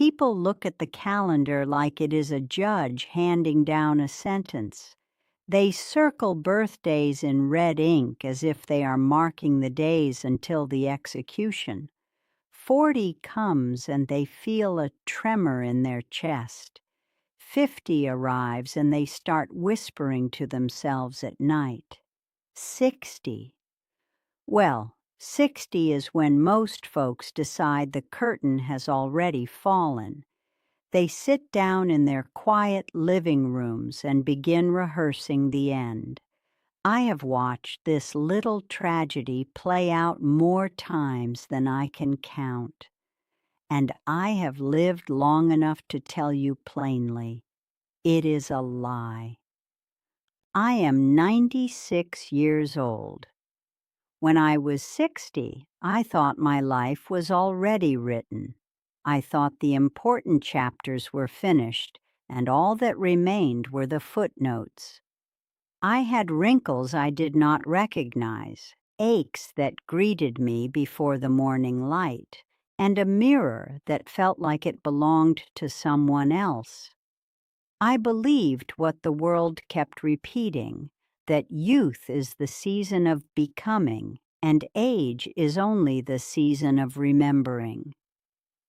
People look at the calendar like it is a judge handing down a sentence. They circle birthdays in red ink as if they are marking the days until the execution. 40 comes and they feel a tremor in their chest. 50 arrives and they start whispering to themselves at night. 60. Well, 60 is when most folks decide the curtain has already fallen. They sit down in their quiet living rooms and begin rehearsing the end. I have watched this little tragedy play out more times than I can count. And I have lived long enough to tell you plainly, it is a lie. I am 96 years old. When I was 60, I thought my life was already written. I thought the important chapters were finished, and all that remained were the footnotes. I had wrinkles I did not recognize, aches that greeted me before the morning light, and a mirror that felt like it belonged to someone else. I believed what the world kept repeating, that youth is the season of becoming, and age is only the season of remembering.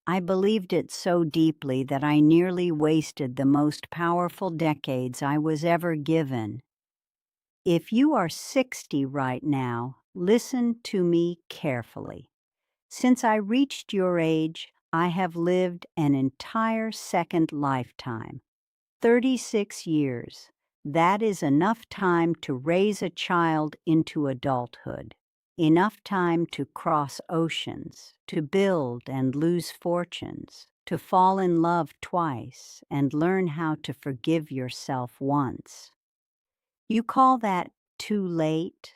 I believed it so deeply that I nearly wasted the most powerful decades I was ever given. If you are 60 right now, listen to me carefully. Since I reached your age, I have lived an entire second lifetime. 36 years. That is enough time to raise a child into adulthood, enough time to cross oceans, to build and lose fortunes, to fall in love twice and learn how to forgive yourself once. You call that too late?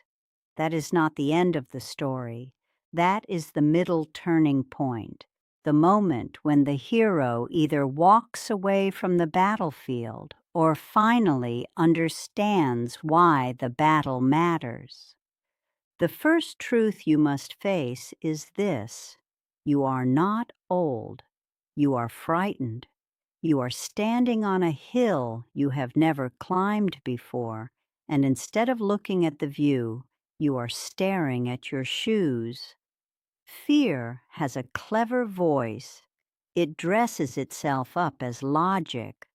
That is not the end of the story. That is the middle turning point. The moment when the hero either walks away from the battlefield or finally understands why the battle matters. The first truth you must face is this: you are not old. You are frightened. You are standing on a hill you have never climbed before, and instead of looking at the view, you are staring at your shoes. Fear has a clever voice. It dresses itself up as logic.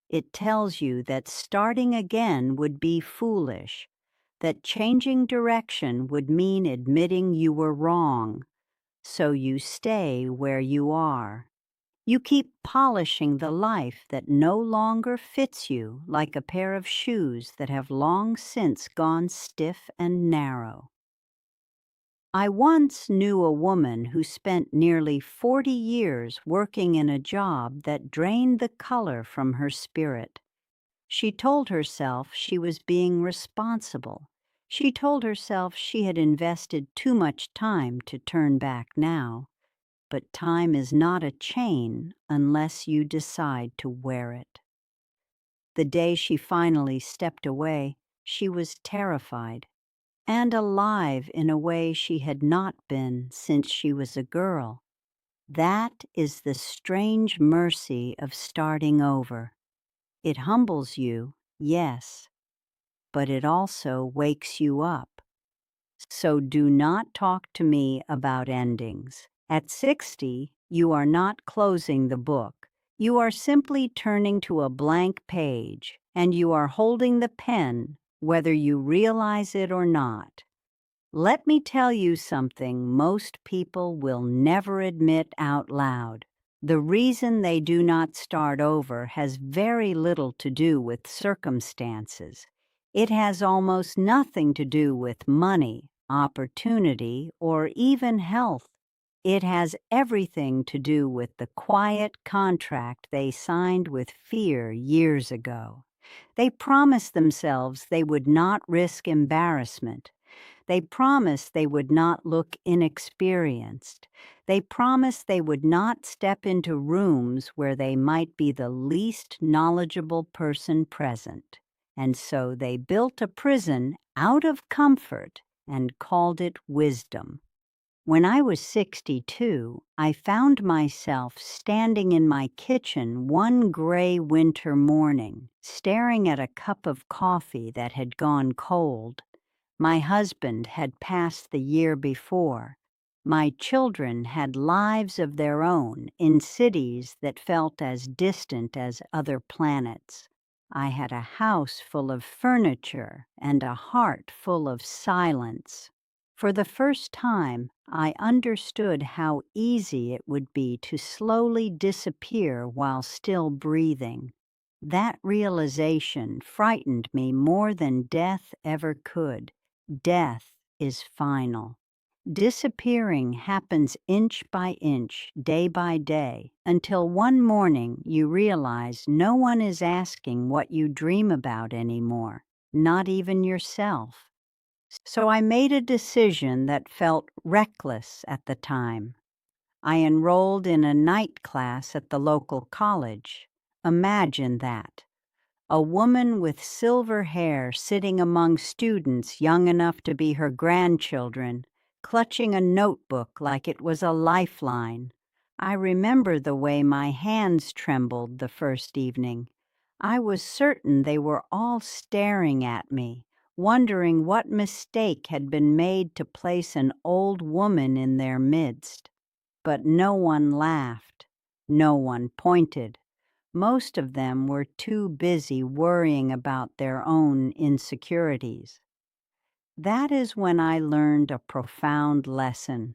It tells you that starting again would be foolish, that changing direction would mean admitting you were wrong, so you stay where you are. You keep polishing the life that no longer fits you like a pair of shoes that have long since gone stiff and narrow. I once knew a woman who spent nearly 40 years working in a job that drained the color from her spirit. She told herself she was being responsible. She told herself she had invested too much time to turn back now. But time is not a chain unless you decide to wear it. The day she finally stepped away, she was terrified and alive in a way she had not been since she was a girl. That is the strange mercy of starting over. It humbles you, yes, but it also wakes you up. So do not talk to me about endings. At 60, you are not closing the book. You are simply turning to a blank page, and you are holding the pen, whether you realize it or not. Let me tell you something most people will never admit out loud. The reason they do not start over has very little to do with circumstances. It has almost nothing to do with money, opportunity, or even health. It has everything to do with the quiet contract they signed with fear years ago. They promised themselves they would not risk embarrassment. They promised they would not look inexperienced. They promised they would not step into rooms where they might be the least knowledgeable person present. And so they built a prison out of comfort and called it wisdom. When I was 62, I found myself standing in my kitchen one gray winter morning, staring at a cup of coffee that had gone cold. My husband had passed the year before. My children had lives of their own in cities that felt as distant as other planets. I had a house full of furniture and a heart full of silence. For the first time, I understood how easy it would be to slowly disappear while still breathing. That realization frightened me more than death ever could. Death is final. Disappearing happens inch by inch, day by day, until one morning you realize no one is asking what you dream about anymore, not even yourself. So I made a decision that felt reckless at the time. I enrolled in a night class at the local college. Imagine that. A woman with silver hair sitting among students young enough to be her grandchildren, clutching a notebook like it was a lifeline. I remember the way my hands trembled the first evening. I was certain they were all staring at me, wondering what mistake had been made to place an old woman in their midst. But no one laughed. No one pointed. Most of them were too busy worrying about their own insecurities. That is when I learned a profound lesson.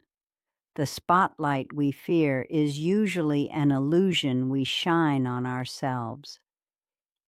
The spotlight we fear is usually an illusion we shine on ourselves.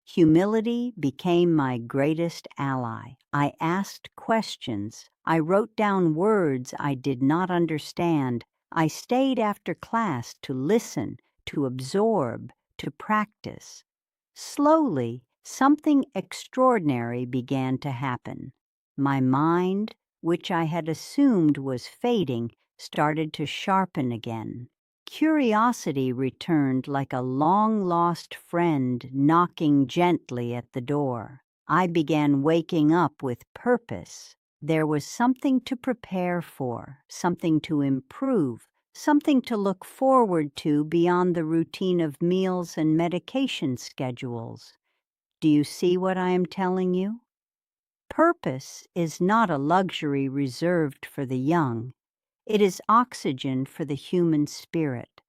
Humility became my greatest ally. I asked questions. I wrote down words I did not understand. I stayed after class to listen, to absorb, to practice. Slowly, something extraordinary began to happen. My mind, which I had assumed was fading, started to sharpen again. Curiosity returned like a long-lost friend knocking gently at the door. I began waking up with purpose. There was something to prepare for, something to improve, something to look forward to beyond the routine of meals and medication schedules. Do you see what I am telling you? Purpose is not a luxury reserved for the young. It is oxygen for the human spirit.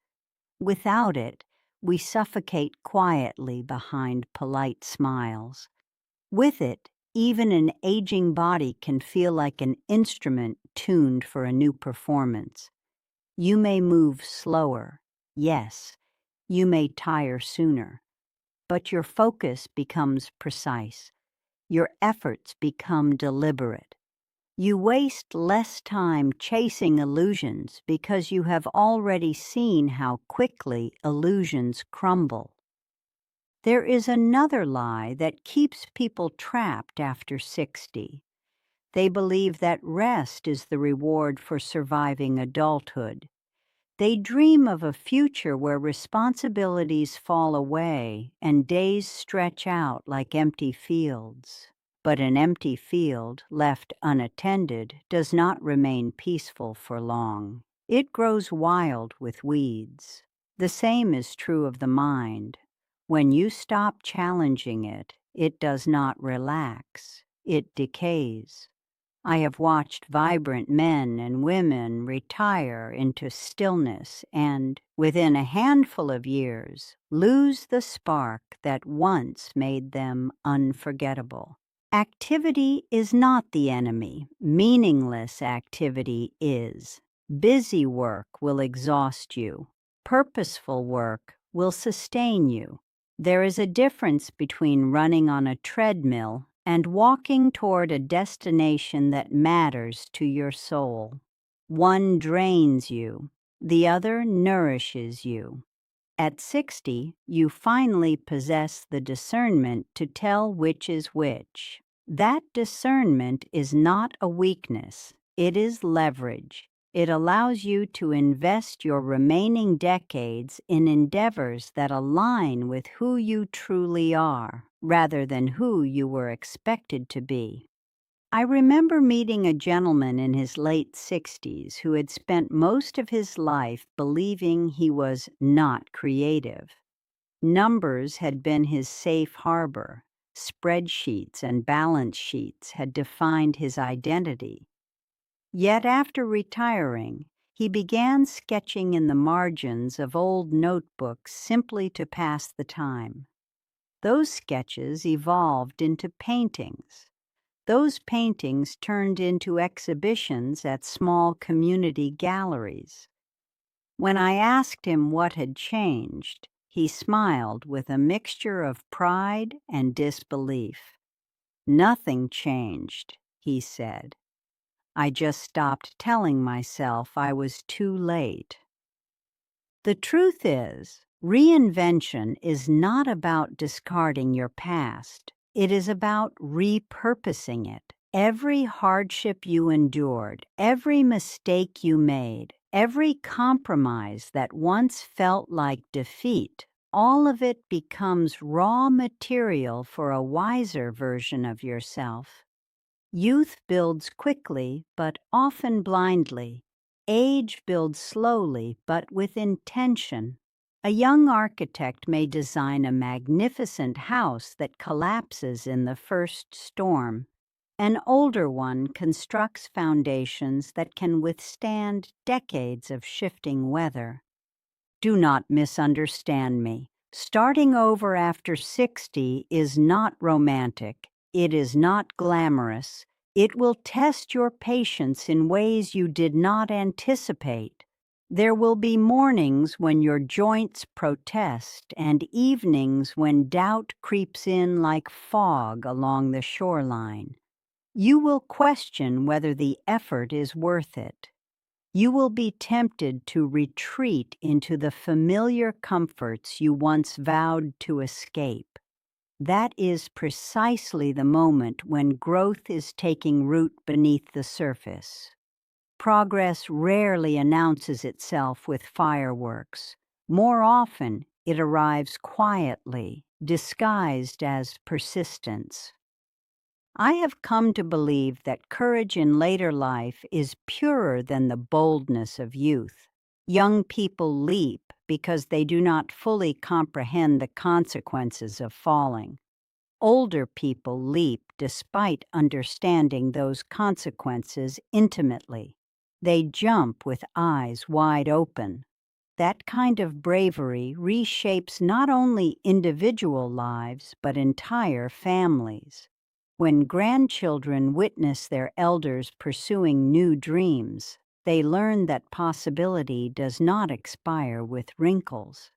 Without it, we suffocate quietly behind polite smiles. With it, even an aging body can feel like an instrument tuned for a new performance. You may move slower, yes, you may tire sooner, but your focus becomes precise. Your efforts become deliberate. You waste less time chasing illusions because you have already seen how quickly illusions crumble. There is another lie that keeps people trapped after 60. They believe that rest is the reward for surviving adulthood. They dream of a future where responsibilities fall away and days stretch out like empty fields. But an empty field, left unattended, does not remain peaceful for long. It grows wild with weeds. The same is true of the mind. When you stop challenging it, it does not relax. It decays. I have watched vibrant men and women retire into stillness and, within a handful of years, lose the spark that once made them unforgettable. Activity is not the enemy. Meaningless activity is. Busy work will exhaust you. Purposeful work will sustain you. There is a difference between running on a treadmill and walking toward a destination that matters to your soul. One drains you, the other nourishes you. At 60, you finally possess the discernment to tell which is which. That discernment is not a weakness, it is leverage. It allows you to invest your remaining decades in endeavors that align with who you truly are, rather than who you were expected to be. I remember meeting a gentleman in his late 60s who had spent most of his life believing he was not creative. Numbers had been his safe harbor. Spreadsheets and balance sheets had defined his identity. Yet after retiring, he began sketching in the margins of old notebooks simply to pass the time. Those sketches evolved into paintings. Those paintings turned into exhibitions at small community galleries. When I asked him what had changed, he smiled with a mixture of pride and disbelief. "Nothing changed," he said. "I just stopped telling myself I was too late." The truth is, reinvention is not about discarding your past. It is about repurposing it. Every hardship you endured, every mistake you made, every compromise that once felt like defeat, all of it becomes raw material for a wiser version of yourself. Youth builds quickly, but often blindly. Age builds slowly, but with intention. A young architect may design a magnificent house that collapses in the first storm. An older one constructs foundations that can withstand decades of shifting weather. Do not misunderstand me. Starting over after 60 is not romantic. It is not glamorous. It will test your patience in ways you did not anticipate. There will be mornings when your joints protest and evenings when doubt creeps in like fog along the shoreline. You will question whether the effort is worth it. You will be tempted to retreat into the familiar comforts you once vowed to escape. That is precisely the moment when growth is taking root beneath the surface. Progress rarely announces itself with fireworks. More often, it arrives quietly, disguised as persistence. I have come to believe that courage in later life is purer than the boldness of youth. Young people leap because they do not fully comprehend the consequences of falling. Older people leap despite understanding those consequences intimately. They jump with eyes wide open. That kind of bravery reshapes not only individual lives but entire families. When grandchildren witness their elders pursuing new dreams, they learn that possibility does not expire with wrinkles.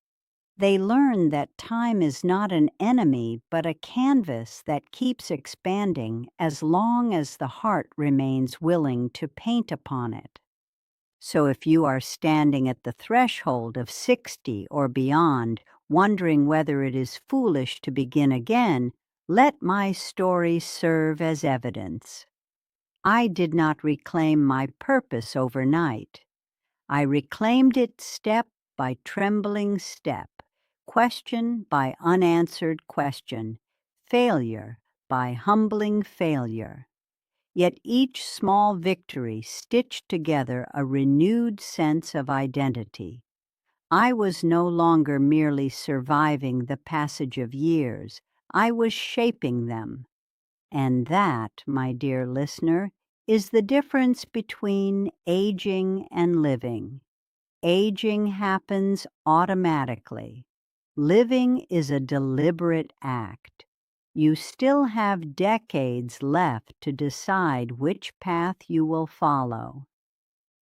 They learn that time is not an enemy but a canvas that keeps expanding as long as the heart remains willing to paint upon it. So if you are standing at the threshold of 60 or beyond, wondering whether it is foolish to begin again, let my story serve as evidence. I did not reclaim my purpose overnight. I reclaimed it step by trembling step, question by unanswered question, failure by humbling failure. Yet each small victory stitched together a renewed sense of identity. I was no longer merely surviving the passage of years. I was shaping them. And that, my dear listener, is the difference between aging and living. Aging happens automatically. Living is a deliberate act. You still have decades left to decide which path you will follow.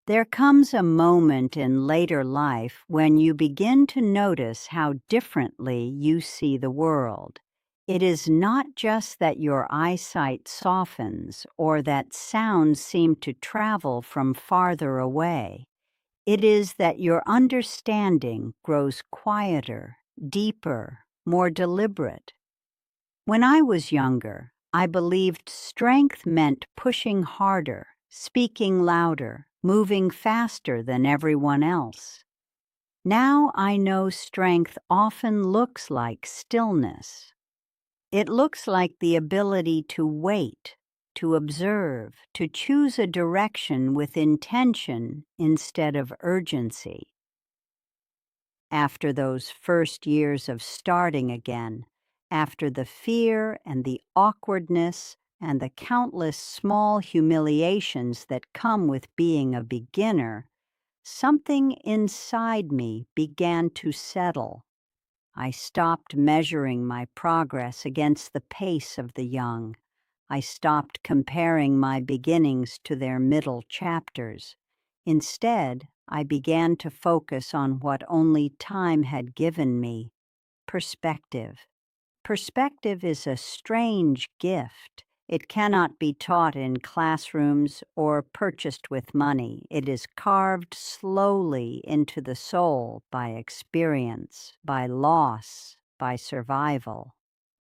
There comes a moment in later life when you begin to notice how differently you see the world. It is not just that your eyesight softens or that sounds seem to travel from farther away. It is that your understanding grows quieter, deeper, more deliberate. When I was younger, I believed strength meant pushing harder, speaking louder, moving faster than everyone else. Now I know strength often looks like stillness. It looks like the ability to wait, to observe, to choose a direction with intention instead of urgency. After those first years of starting again, after the fear and the awkwardness and the countless small humiliations that come with being a beginner, something inside me began to settle. I stopped measuring my progress against the pace of the young. I stopped comparing my beginnings to their middle chapters. Instead, I began to focus on what only time had given me: perspective. Perspective is a strange gift. It cannot be taught in classrooms or purchased with money. It is carved slowly into the soul by experience, by loss, by survival.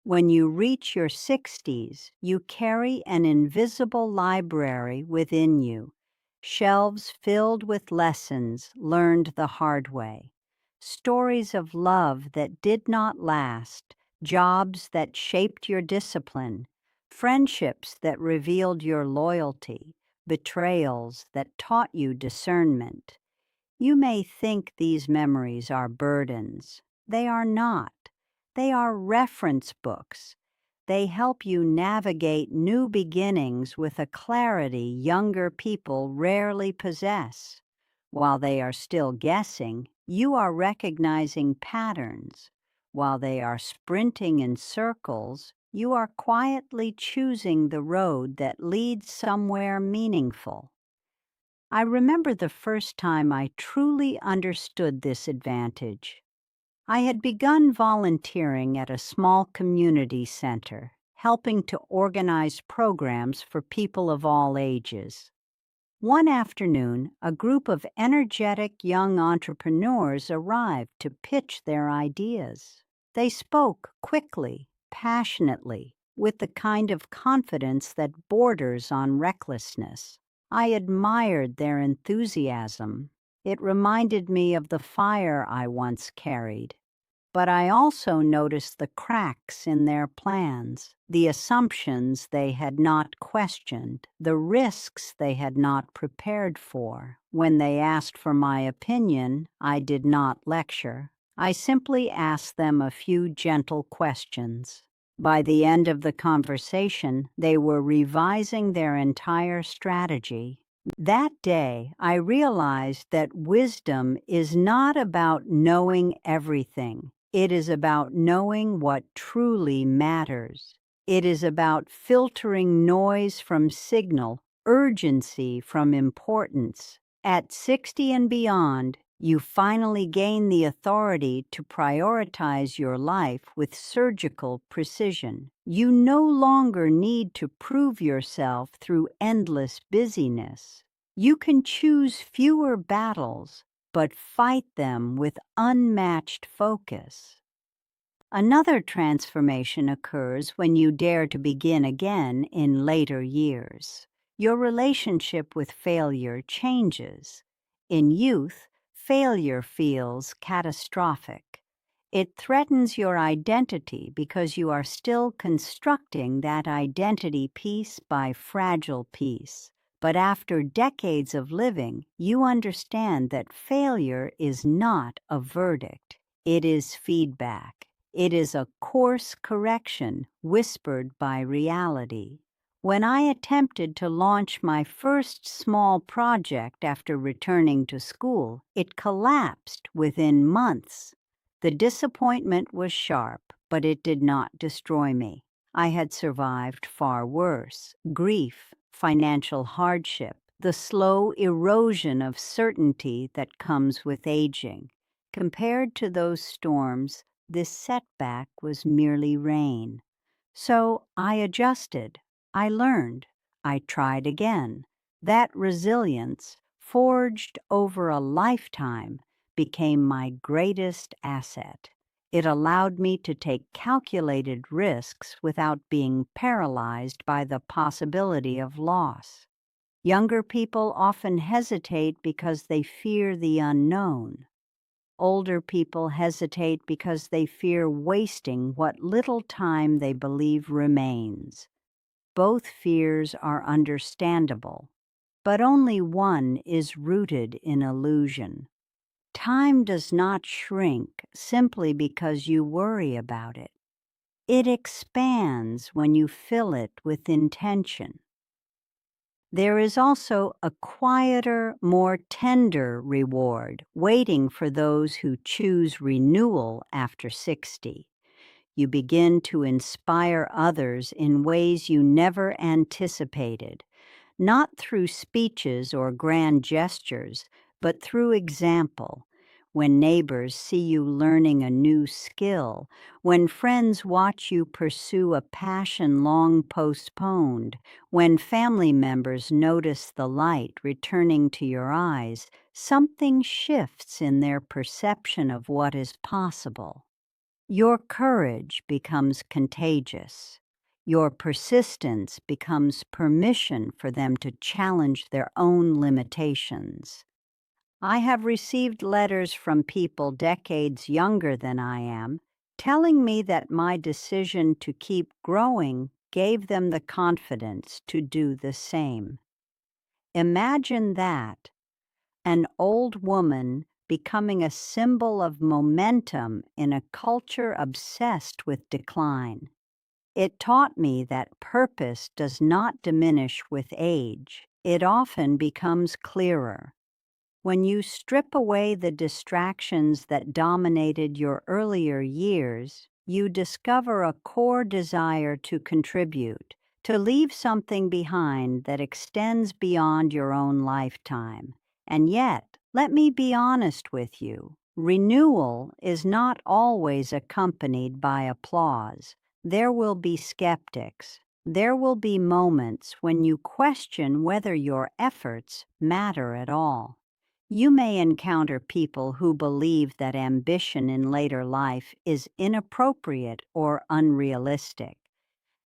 When you reach your 60s, you carry an invisible library within you, shelves filled with lessons learned the hard way, stories of love that did not last, jobs that shaped your discipline, friendships that revealed your loyalty, betrayals that taught you discernment. You may think these memories are burdens. They are not. They are reference books. They help you navigate new beginnings with a clarity younger people rarely possess. While they are still guessing, you are recognizing patterns. While they are sprinting in circles, you are quietly choosing the road that leads somewhere meaningful. I remember the first time I truly understood this advantage. I had begun volunteering at a small community center, helping to organize programs for people of all ages. One afternoon, a group of energetic young entrepreneurs arrived to pitch their ideas. They spoke quickly, passionately, with the kind of confidence that borders on recklessness. I admired their enthusiasm. It reminded me of the fire I once carried. But I also noticed the cracks in their plans, the assumptions they had not questioned, the risks they had not prepared for. When they asked for my opinion, I did not lecture. I simply asked them a few gentle questions. By the end of the conversation, they were revising their entire strategy. That day, I realized that wisdom is not about knowing everything. It is about knowing what truly matters. It is about filtering noise from signal, urgency from importance. At 60 and beyond, you finally gain the authority to prioritize your life with surgical precision. You no longer need to prove yourself through endless busyness. You can choose fewer battles, but fight them with unmatched focus. Another transformation occurs when you dare to begin again in later years. Your relationship with failure changes. In youth, failure feels catastrophic. It threatens your identity because you are still constructing that identity piece by fragile piece. But after decades of living, you understand that failure is not a verdict. It is feedback. It is a course correction whispered by reality. When I attempted to launch my first small project after returning to school, it collapsed within months. The disappointment was sharp, but it did not destroy me. I had survived far worse: grief, financial hardship, the slow erosion of certainty that comes with aging. Compared to those storms, this setback was merely rain. So I adjusted. I learned. I tried again. That resilience, forged over a lifetime, became my greatest asset. It allowed me to take calculated risks without being paralyzed by the possibility of loss. Younger people often hesitate because they fear the unknown. Older people hesitate because they fear wasting what little time they believe remains. both fears are understandable, but only one is rooted in illusion. Time does not shrink simply because you worry about it. It expands when you fill it with intention. There is also a quieter, more tender reward waiting for those who choose renewal after 60. You begin to inspire others in ways you never anticipated, not through speeches or grand gestures, but through example. When neighbors see you learning a new skill, when friends watch you pursue a passion long postponed, when family members notice the light returning to your eyes, something shifts in their perception of what is possible. Your courage becomes contagious. Your persistence becomes permission for them to challenge their own limitations. I have received letters from people decades younger than I am, telling me that my decision to keep growing gave them the confidence to do the same. Imagine that, an old woman becoming a symbol of momentum in a culture obsessed with decline. It taught me that purpose does not diminish with age. It often becomes clearer. When you strip away the distractions that dominated your earlier years, you discover a core desire to contribute, to leave something behind that extends beyond your own lifetime. And yet, let me be honest with you, renewal is not always accompanied by applause. There will be skeptics. There will be moments when you question whether your efforts matter at all. You may encounter people who believe that ambition in later life is inappropriate or unrealistic.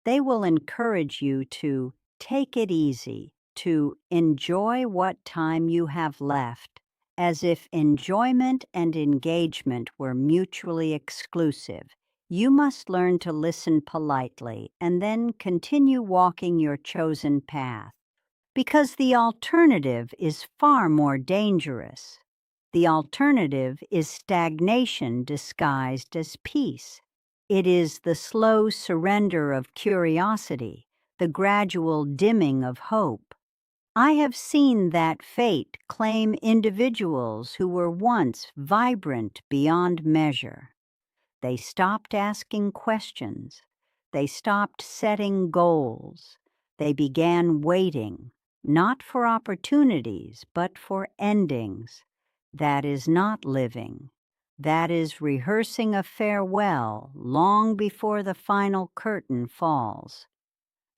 They will encourage you to take it easy, to enjoy what time you have left, as if enjoyment and engagement were mutually exclusive. You must learn to listen politely and then continue walking your chosen path. Because the alternative is far more dangerous. The alternative is stagnation disguised as peace. It is the slow surrender of curiosity, the gradual dimming of hope. I have seen that fate claim individuals who were once vibrant beyond measure. They stopped asking questions. They stopped setting goals. They began waiting, not for opportunities, but for endings. That is not living. That is rehearsing a farewell long before the final curtain falls.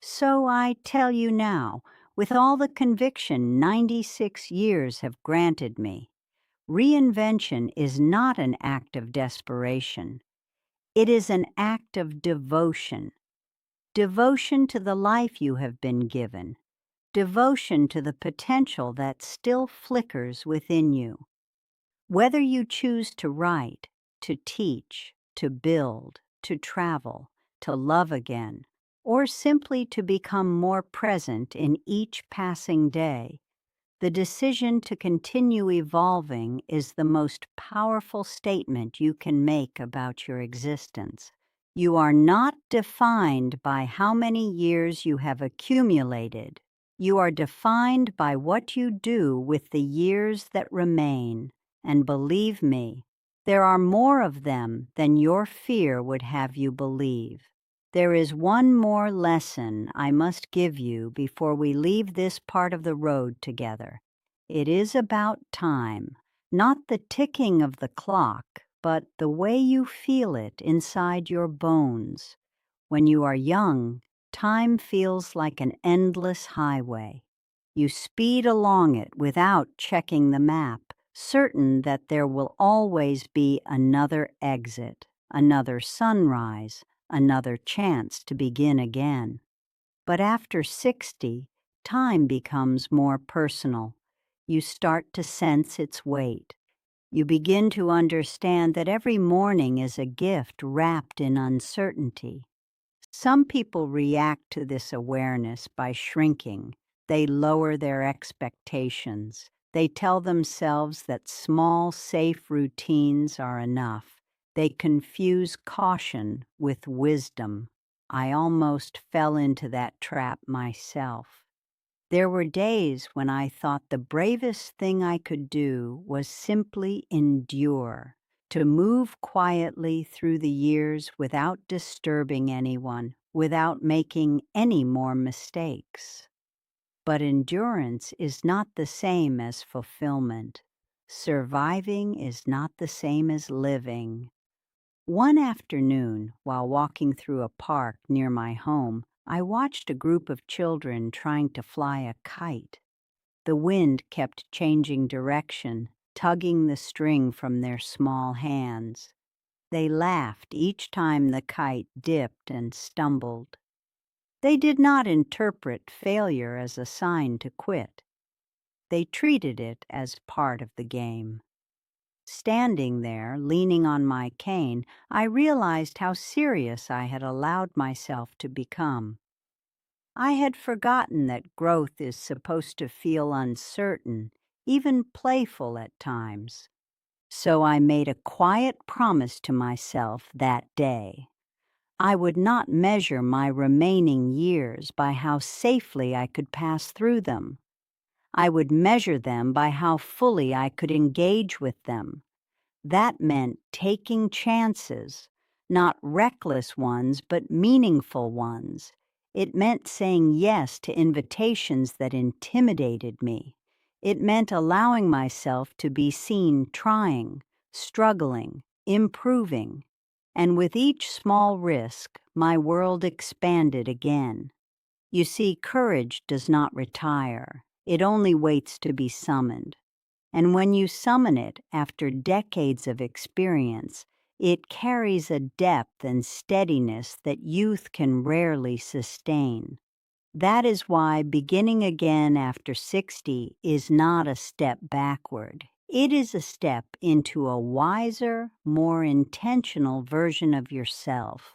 So I tell you now, with all the conviction 96 years have granted me, reinvention is not an act of desperation. It is an act of devotion. Devotion to the life you have been given. Devotion to the potential that still flickers within you. Whether you choose to write, to teach, to build, to travel, to love again, or simply to become more present in each passing day, the decision to continue evolving is the most powerful statement you can make about your existence. You are not defined by how many years you have accumulated. You are defined by what you do with the years that remain. And believe me, there are more of them than your fear would have you believe. There is one more lesson I must give you before we leave this part of the road together. It is about time, not the ticking of the clock, but the way you feel it inside your bones. When you are young, time feels like an endless highway. You speed along it without checking the map, certain that there will always be another exit, another sunrise, another chance to begin again. But after 60, time becomes more personal. You start to sense its weight. You begin to understand that every morning is a gift wrapped in uncertainty. Some people react to this awareness by shrinking. They lower their expectations. They tell themselves that small, safe routines are enough. They confuse caution with wisdom. I almost fell into that trap myself. There were days when I thought the bravest thing I could do was simply endure, to move quietly through the years without disturbing anyone, without making any more mistakes. But endurance is not the same as fulfillment. Surviving is not the same as living. One afternoon, while walking through a park near my home, I watched a group of children trying to fly a kite. The wind kept changing direction, tugging the string from their small hands. They laughed each time the kite dipped and stumbled. They did not interpret failure as a sign to quit. They treated it as part of the game. Standing there, leaning on my cane, I realized how serious I had allowed myself to become. I had forgotten that growth is supposed to feel uncertain, even playful at times. So I made a quiet promise to myself that day. I would not measure my remaining years by how safely I could pass through them. I would measure them by how fully I could engage with them. That meant taking chances, not reckless ones, but meaningful ones. It meant saying yes to invitations that intimidated me. It meant allowing myself to be seen trying, struggling, improving. And with each small risk, my world expanded again. You see, courage does not retire. It only waits to be summoned. And when you summon it after decades of experience, it carries a depth and steadiness that youth can rarely sustain. That is why beginning again after 60 is not a step backward. It is a step into a wiser, more intentional version of yourself.